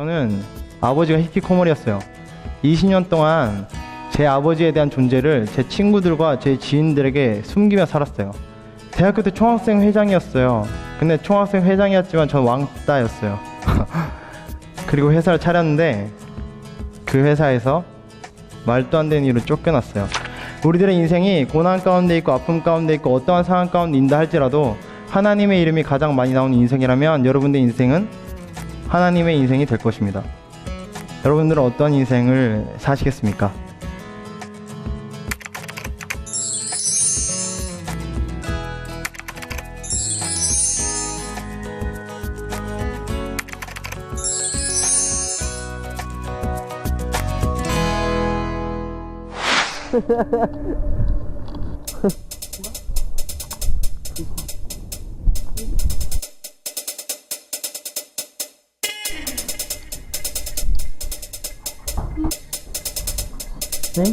저는 아버지가 히키코모리였어요. 20년 동안 제 아버지에 대한 존재를 제 친구들과 제 지인들에게 숨기며 살았어요. 대학교 때 총학생 회장이었어요. 근데 총학생 회장이었지만 전 왕따였어요. 그리고 회사를 차렸는데 그 회사에서 말도 안 되는 일로 쫓겨났어요. 우리들의 인생이 고난 가운데 있고 아픔 가운데 있고 어떠한 상황 가운데 있다 할지라도 하나님의 이름이 가장 많이 나오는 인생이라면 여러분들의 인생은 하나님의 인생이 될 것입니다. 여러분들은 어떤 인생을 사시겠습니까? 네?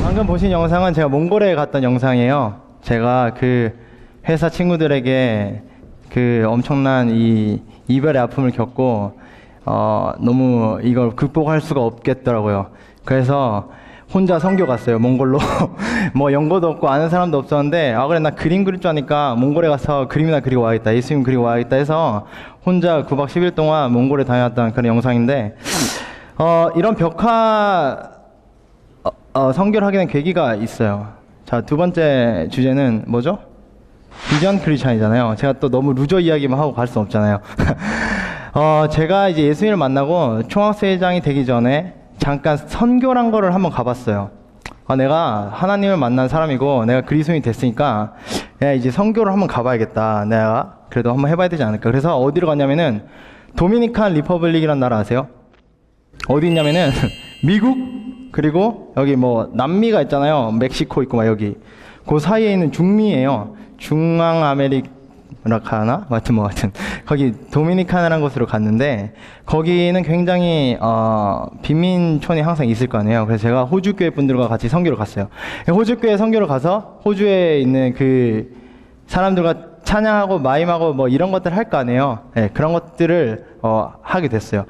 방금 보신 영상은 제가 몽골에 갔던 영상이에요. 제가 그 회사 친구들에게 그 엄청난 이 이별의 아픔을 겪고 너무 이걸 극복할 수가 없겠더라고요. 그래서 혼자 선교 갔어요. 몽골로. 뭐 연고도 없고 아는 사람도 없었는데 그래 나 그림 그릴 줄 아니까 몽골에 가서 그림이나 그리고 와야겠다. 예수님 그리고 와야겠다 해서 혼자 9박 10일 동안 몽골에 다녔던 그런 영상인데 이런 벽화 선교를 하게 된 계기가 있어요. 자, 두 번째 주제는 뭐죠? 비전 크리스찬이잖아요. 제가 또 너무 루저 이야기만 하고 갈 수 없잖아요. 제가 이제 예수님을 만나고 총학생회장이 되기 전에 잠깐 선교란 거를 한번 가봤어요. 내가 하나님을 만난 사람이고 내가 그리스도인이 됐으니까 야, 이제 선교를 한번 가봐야겠다. 내가 그래도 한번 해봐야 되지 않을까. 그래서 어디로 갔냐면은 도미니칸 리퍼블릭이라는 나라 아세요? 어디 있냐면은 미국 그리고 여기 뭐 남미가 있잖아요. 멕시코 있고 막 여기 그 사이에 있는 중미예요. 중앙 아메리카나 같은 거기 도미니카나라는 곳으로 갔는데 거기는 굉장히 빈민촌이 항상 있을 거 아니에요. 그래서 제가 호주 교회 분들과 같이 선교를 갔어요. 호주 교회 선교를 가서 호주에 있는 그 사람들과 찬양하고 마임하고 뭐 이런 것들 할 거 아니에요. 네, 그런 것들을 하게 됐어요.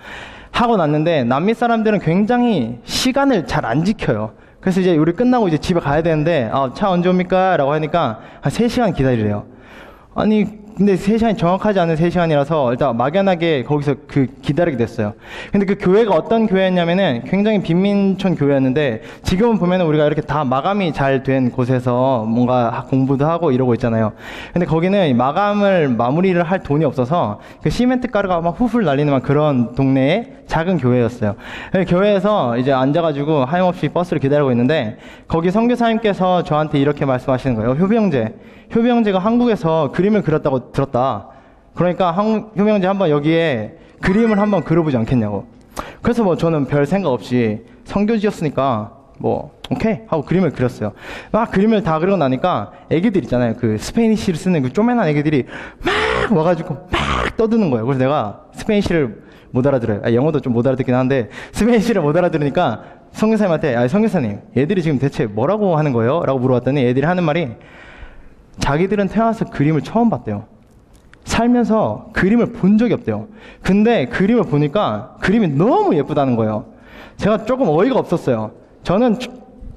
하고 났는데 남미 사람들은 굉장히 시간을 잘 안 지켜요. 그래서 이제 우리 끝나고 이제 집에 가야 되는데 차 언제 옵니까? 라고 하니까 한 3시간 기다리래요. 아니 근데 3시간이 정확하지 않은 3시간이라서 일단 막연하게 거기서 기다리게 됐어요. 근데 그 교회가 어떤 교회였냐면은 굉장히 빈민촌 교회였는데 지금은 보면은 우리가 이렇게 다 마감이 잘 된 곳에서 뭔가 공부도 하고 이러고 있잖아요. 근데 거기는 마무리를 할 돈이 없어서 그 시멘트 가루가 막 훌훌 날리는 막 그런 동네의 작은 교회였어요. 교회에서 이제 앉아가지고 하염없이 버스를 기다리고 있는데 거기 선교사님께서 저한테 이렇게 말씀하시는 거예요. 효비 형제가 한국에서 그림을 그렸다고 들었다. 그러니까 효비 형제 한번 여기에 그림을 한번 그려보지 않겠냐고. 그래서 뭐 저는 별 생각 없이 선교지였으니까 뭐 오케이 하고 그림을 그렸어요. 막 그림을 다 그리고 나니까 애기들 있잖아요. 그 스페니쉬를 쓰는 그 쪼매난 애기들이 막 와가지고 막 떠드는 거예요. 그래서 내가 스페니쉬를 못 알아들어요. 영어도 좀 못 알아듣긴 하는데 스페니쉬를 못 알아들으니까 선교사님한테 선교사님 얘들이 지금 대체 뭐라고 하는 거예요? 라고 물어봤더니 애들이 하는 말이 자기들은 태어나서 그림을 처음 봤대요. 살면서 그림을 본 적이 없대요. 근데 그림을 보니까 그림이 너무 예쁘다는 거예요. 제가 조금 어이가 없었어요. 저는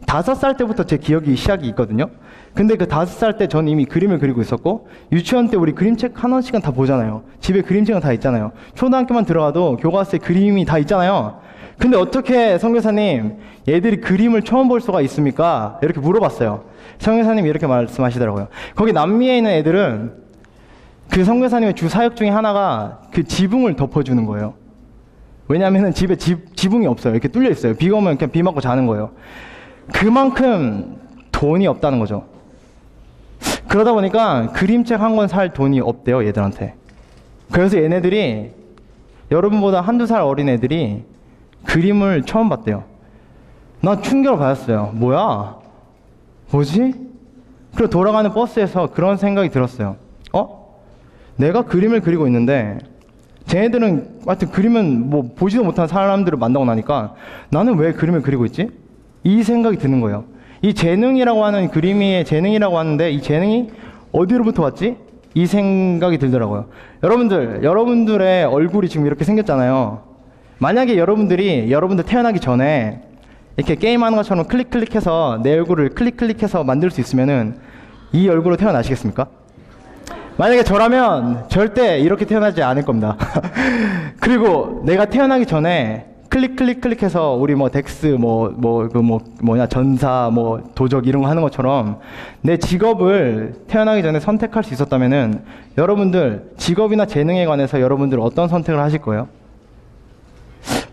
5살 때부터 제 기억이 시작이 있거든요. 근데 그 5살 때 전 이미 그림을 그리고 있었고, 유치원 때 우리 그림책 한 원씩은 다 보잖아요. 집에 그림책은 다 있잖아요. 초등학교만 들어가도 교과서에 그림이 다 있잖아요. 근데 어떻게 선교사님, 얘들이 그림을 처음 볼 수가 있습니까? 이렇게 물어봤어요. 선교사님이 이렇게 말씀하시더라고요. 거기 남미에 있는 애들은 그 선교사님의 주 사역 중에 하나가 그 지붕을 덮어주는 거예요. 왜냐하면 집에 지붕이 없어요. 이렇게 뚫려 있어요. 비가 오면 그냥 비 맞고 자는 거예요. 그만큼 돈이 없다는 거죠. 그러다 보니까 그림책 한 권 살 돈이 없대요, 얘들한테. 그래서 얘네들이, 여러분보다 한두 살 어린 애들이 그림을 처음 봤대요. 나 충격을 받았어요. 뭐지? 그리고 돌아가는 버스에서 그런 생각이 들었어요. 내가 그림을 그리고 있는데 쟤네들은 하여튼 그림은 뭐 보지도 못한 사람들을 만나고 나니까 나는 왜 그림을 그리고 있지? 이 생각이 드는 거예요. 이 재능이라고 하는, 그림이 재능이라고 하는데 이 재능이 어디로부터 왔지? 이 생각이 들더라고요. 여러분들의 얼굴이 지금 이렇게 생겼잖아요. 만약에 여러분들 태어나기 전에 이렇게 게임하는 것처럼 클릭해서 내 얼굴을 클릭해서 만들 수 있으면은 이 얼굴로 태어나시겠습니까? 만약에 저라면 절대 이렇게 태어나지 않을 겁니다. 그리고 내가 태어나기 전에 클릭해서 우리 뭐 덱스 전사 도적 이런 거 하는 것처럼 내 직업을 태어나기 전에 선택할 수 있었다면은 여러분들 직업이나 재능에 관해서 여러분들 어떤 선택을 하실 거예요?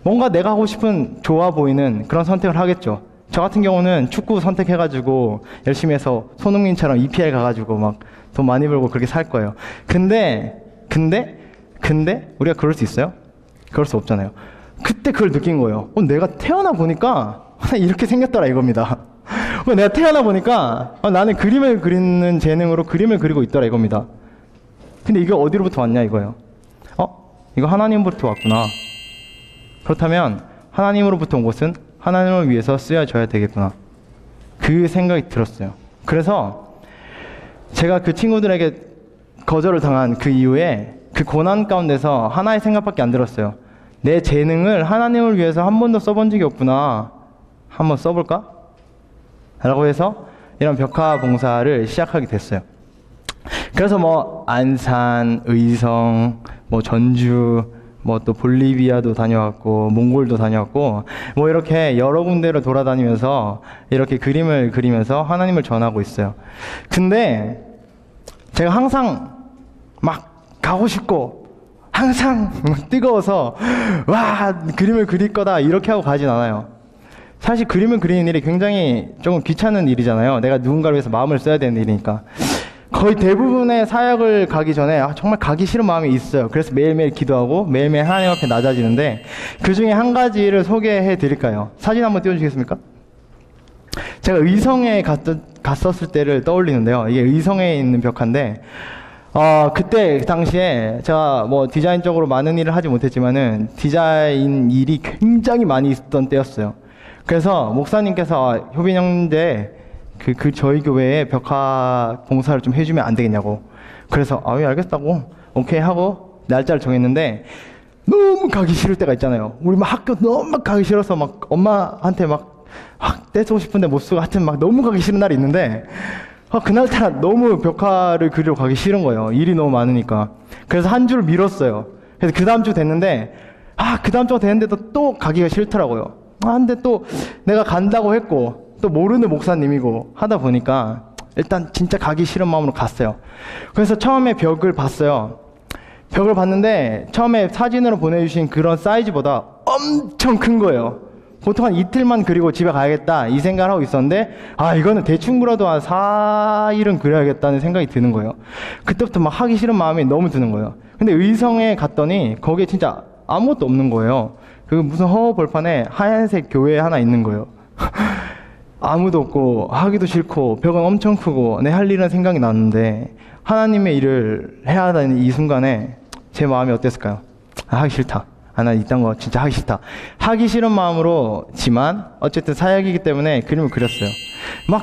뭔가 내가 하고 싶은 좋아 보이는 그런 선택을 하겠죠. 저 같은 경우는 축구 선택해가지고 열심히 해서 손흥민처럼 EPL 가가지고 막 돈 많이 벌고 그렇게 살 거예요. 근데 우리가 그럴 수 있어요? 그럴 수 없잖아요. 그때 그걸 느낀 거예요. 내가 태어나 보니까 이렇게 생겼더라 이겁니다. 내가 태어나 보니까 나는 그림을 그리는 재능으로 그림을 그리고 있더라 이겁니다. 근데 이게 어디로부터 왔냐 이거예요. 이거 하나님으로부터 왔구나. 그렇다면 하나님으로부터 온 것은 하나님을 위해서 쓰여져야 되겠구나. 그 생각이 들었어요. 그래서 제가 그 친구들에게 거절을 당한 그 이후에 그 고난 가운데서 하나의 생각밖에 안 들었어요. 내 재능을 하나님을 위해서 한 번도 써본 적이 없구나. 한번 써볼까? 라고 해서 이런 벽화 봉사를 시작하게 됐어요. 그래서 안산, 의성, 전주, 또 볼리비아도 다녀왔고 몽골도 다녀왔고 이렇게 여러 군데를 돌아다니면서 이렇게 그림을 그리면서 하나님을 전하고 있어요. 근데 제가 항상 막 가고 싶고 항상 뜨거워서 와 그림을 그릴 거다 이렇게 하고 가진 않아요. 사실 그림을 그리는 일이 굉장히 조금 귀찮은 일이잖아요. 내가 누군가를 위해서 마음을 써야 되는 일이니까. 거의 대부분의 사역을 가기 전에 정말 가기 싫은 마음이 있어요. 그래서 매일매일 기도하고 매일매일 하나님 앞에 낮아지는데 그 중에 한 가지를 소개해 드릴까요? 사진 한번 띄워주시겠습니까? 제가 의성에 갔었을 때를 떠올리는데요. 이게 의성에 있는 벽화인데 그때 그 당시에 제가 디자인적으로 많은 일을 하지 못했지만은 디자인 일이 굉장히 많이 있었던 때였어요. 그래서 목사님께서 효빈 형제 저희 교회에 벽화 봉사를 좀 해주면 안 되겠냐고. 그래서 예 알겠다고 오케이 하고 날짜를 정했는데 너무 가기 싫을 때가 있잖아요. 우리 학교 너무 가기 싫어서 엄마한테 떼쓰고 싶은데 못 쓰고 하여튼 너무 가기 싫은 날이 있는데 그날따라 너무 벽화를 그리러 가기 싫은 거예요. 일이 너무 많으니까. 그래서 한 주를 미뤘어요. 그래서 그 다음 주 됐는데 그 다음 주가 됐는데도 또 가기가 싫더라고요. 근데 또 내가 간다고 했고 또 모르는 목사님이고 하다 보니까 일단 진짜 가기 싫은 마음으로 갔어요. 그래서 처음에 벽을 봤어요. 벽을 봤는데 처음에 사진으로 보내주신 그런 사이즈보다 엄청 큰 거예요. 보통 한 이틀만 그리고 집에 가야겠다 이 생각을 하고 있었는데 이거는 대충 그려도 한 4일은 그려야겠다는 생각이 드는 거예요. 그때부터 하기 싫은 마음이 너무 드는 거예요. 근데 의성에 갔더니 거기에 진짜 아무것도 없는 거예요. 무슨 허허벌판에 하얀색 교회 하나 있는 거예요. 아무도 없고 하기도 싫고 벽은 엄청 크고 내 할 일은 생각이 났는데 하나님의 일을 해야 하는 이 순간에 제 마음이 어땠을까요? 하기 싫다. 나 이딴 거 진짜 하기 싫다. 하기 싫은 마음으로지만 어쨌든 사역이기 때문에 그림을 그렸어요.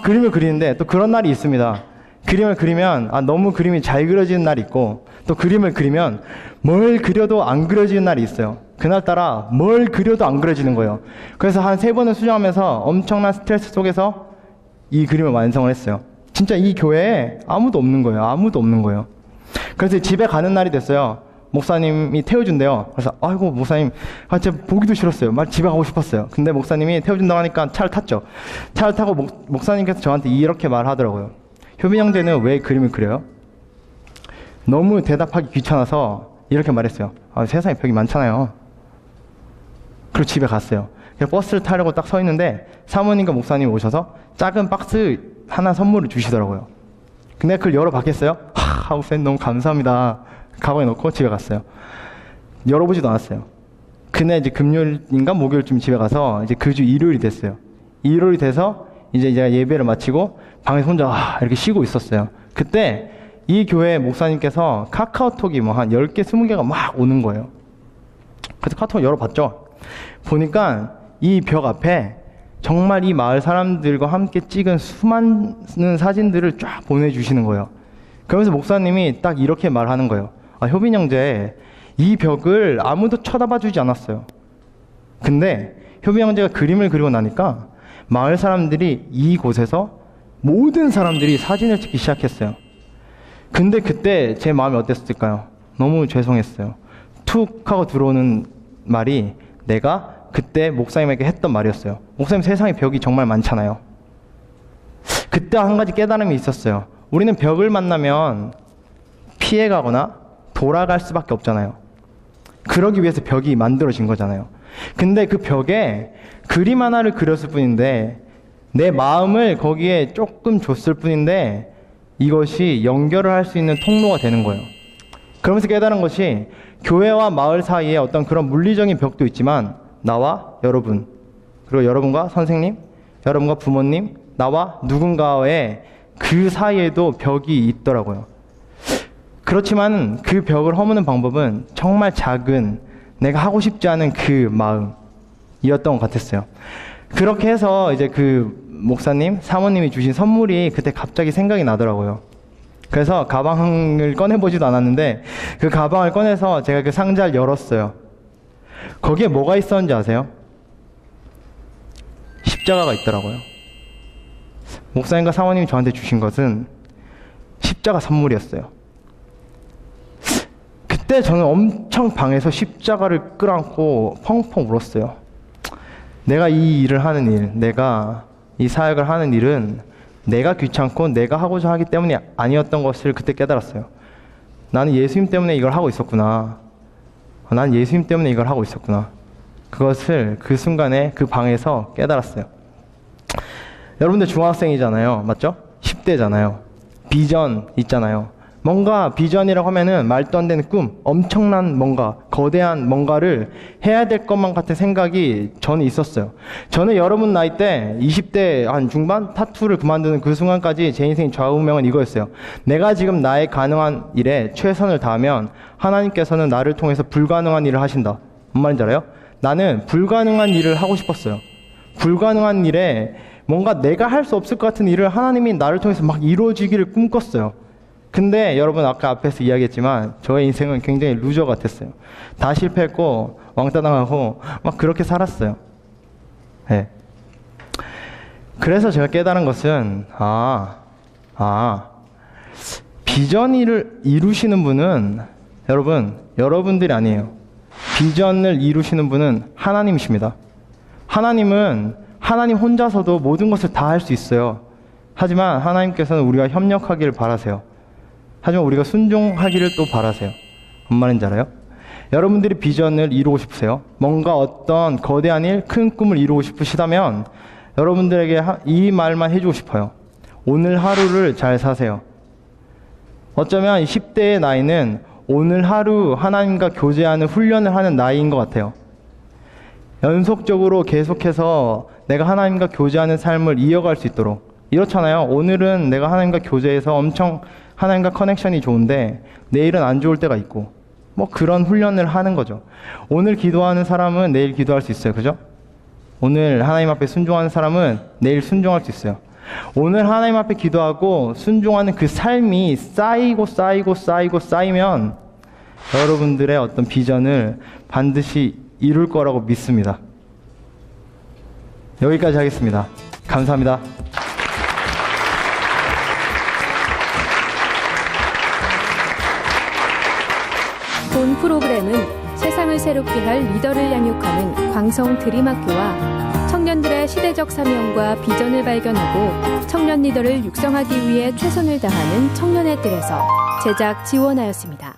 그림을 그리는데 또 그런 날이 있습니다. 그림을 그리면 너무 그림이 잘 그려지는 날이 있고 또 그림을 그리면 뭘 그려도 안 그려지는 날이 있어요. 그날따라 뭘 그려도 안 그려지는 거예요. 그래서 한 3번을 수정하면서 엄청난 스트레스 속에서 이 그림을 완성을 했어요. 진짜 이 교회에 아무도 없는 거예요. 아무도 없는 거예요. 그래서 집에 가는 날이 됐어요. 목사님이 태워준대요. 그래서 아이고 목사님, 제가 보기도 싫었어요. 막 집에 가고 싶었어요. 근데 목사님이 태워준다고 하니까 차를 탔죠. 차를 타고 목사님께서 저한테 이렇게 말하더라고요. 효빈 형제는 왜 그림을 그려요? 너무 대답하기 귀찮아서 이렇게 말했어요. 세상에 벽이 많잖아요. 그리고 집에 갔어요. 버스를 타려고 딱 서 있는데 사모님과 목사님이 오셔서 작은 박스 하나 선물을 주시더라고요. 근데 그걸 열어봤겠어요? 목사님 너무 감사합니다. 가방에 넣고 집에 갔어요. 열어보지도 않았어요. 근데 이제 금요일인가 목요일쯤 집에 가서 이제 그 주 일요일이 됐어요. 일요일이 돼서 이제 제가 예배를 마치고 방에서 혼자 이렇게 쉬고 있었어요. 그때 이 교회 목사님께서 카카오톡이 뭐 한 10개, 20개가 막 오는 거예요. 그래서 카톡을 열어봤죠. 보니까 이 벽 앞에 정말 이 마을 사람들과 함께 찍은 수많은 사진들을 쫙 보내주시는 거예요. 그러면서 목사님이 딱 이렇게 말하는 거예요. 효빈 형제, 이 벽을 아무도 쳐다봐 주지 않았어요. 근데 효빈 형제가 그림을 그리고 나니까 마을 사람들이 이곳에서 모든 사람들이 사진을 찍기 시작했어요. 근데 그때 제 마음이 어땠을까요? 너무 죄송했어요. 툭 하고 들어오는 말이 내가 그때 목사님에게 했던 말이었어요. 목사님, 세상에 벽이 정말 많잖아요. 그때 한 가지 깨달음이 있었어요. 우리는 벽을 만나면 피해가거나 돌아갈 수밖에 없잖아요. 그러기 위해서 벽이 만들어진 거잖아요. 근데 그 벽에 그림 하나를 그렸을 뿐인데 내 마음을 거기에 조금 줬을 뿐인데 이것이 연결을 할 수 있는 통로가 되는 거예요. 그러면서 깨달은 것이 교회와 마을 사이에 어떤 그런 물리적인 벽도 있지만 나와 여러분, 그리고 여러분과 선생님, 여러분과 부모님, 나와 누군가의 그 사이에도 벽이 있더라고요. 그렇지만 그 벽을 허무는 방법은 정말 작은, 내가 하고 싶지 않은 그 마음이었던 것 같았어요. 그렇게 해서 이제 그 목사님, 사모님이 주신 선물이 그때 갑자기 생각이 나더라고요. 그래서 가방을 꺼내보지도 않았는데 그 가방을 꺼내서 제가 그 상자를 열었어요. 거기에 뭐가 있었는지 아세요? 십자가가 있더라고요. 목사님과 사모님이 저한테 주신 것은 십자가 선물이었어요. 그때 저는 엄청 방에서 십자가를 끌어안고 펑펑 울었어요. 내가 이 일을 하는 일, 내가 이 사역을 하는 일은 내가 귀찮고 내가 하고자 하기 때문이 아니었던 것을 그때 깨달았어요. 나는 예수님 때문에 이걸 하고 있었구나. 난 예수님 때문에 이걸 하고 있었구나. 그것을 그 순간에 그 방에서 깨달았어요. 여러분들 중학생이잖아요. 맞죠? 10대잖아요. 비전 있잖아요. 뭔가 비전이라고 하면은 말도 안 되는 꿈, 엄청난 뭔가, 거대한 뭔가를 해야 될 것만 같은 생각이 저는 있었어요. 저는 여러분 나이 때 20대 한 중반 타투를 그만두는 그 순간까지 제 인생 좌우명은 이거였어요. 내가 지금 나의 가능한 일에 최선을 다하면 하나님께서는 나를 통해서 불가능한 일을 하신다. 뭔 말인지 알아요? 나는 불가능한 일을 하고 싶었어요. 불가능한 일에 뭔가 내가 할 수 없을 것 같은 일을 하나님이 나를 통해서 막 이루어지기를 꿈꿨어요. 근데 여러분 아까 앞에서 이야기했지만 저의 인생은 굉장히 루저 같았어요. 다 실패했고 왕따 당하고 막 그렇게 살았어요. 네. 그래서 제가 깨달은 것은 비전을 이루시는 분은 여러분들이 아니에요. 비전을 이루시는 분은 하나님이십니다. 하나님은 하나님 혼자서도 모든 것을 다 할 수 있어요. 하지만 하나님께서는 우리가 협력하기를 바라세요. 하지만 우리가 순종하기를 또 바라세요. 뭔 말인지 알아요? 여러분들이 비전을 이루고 싶으세요? 뭔가 어떤 거대한 일, 큰 꿈을 이루고 싶으시다면 여러분들에게 이 말만 해주고 싶어요. 오늘 하루를 잘 사세요. 어쩌면 10대의 나이는 오늘 하루 하나님과 교제하는 훈련을 하는 나이인 것 같아요. 연속적으로 계속해서 내가 하나님과 교제하는 삶을 이어갈 수 있도록. 이렇잖아요. 오늘은 내가 하나님과 교제해서 엄청 하나님과 커넥션이 좋은데 내일은 안 좋을 때가 있고 뭐 그런 훈련을 하는 거죠. 오늘 기도하는 사람은 내일 기도할 수 있어요. 그죠? 오늘 하나님 앞에 순종하는 사람은 내일 순종할 수 있어요. 오늘 하나님 앞에 기도하고 순종하는 그 삶이 쌓이면 여러분들의 어떤 비전을 반드시 이룰 거라고 믿습니다. 여기까지 하겠습니다. 감사합니다. 본 프로그램은 세상을 새롭게 할 리더를 양육하는 광성 드림학교와 청년들의 시대적 사명과 비전을 발견하고 청년 리더를 육성하기 위해 최선을 다하는 청년의 뜰에서 제작 지원하였습니다.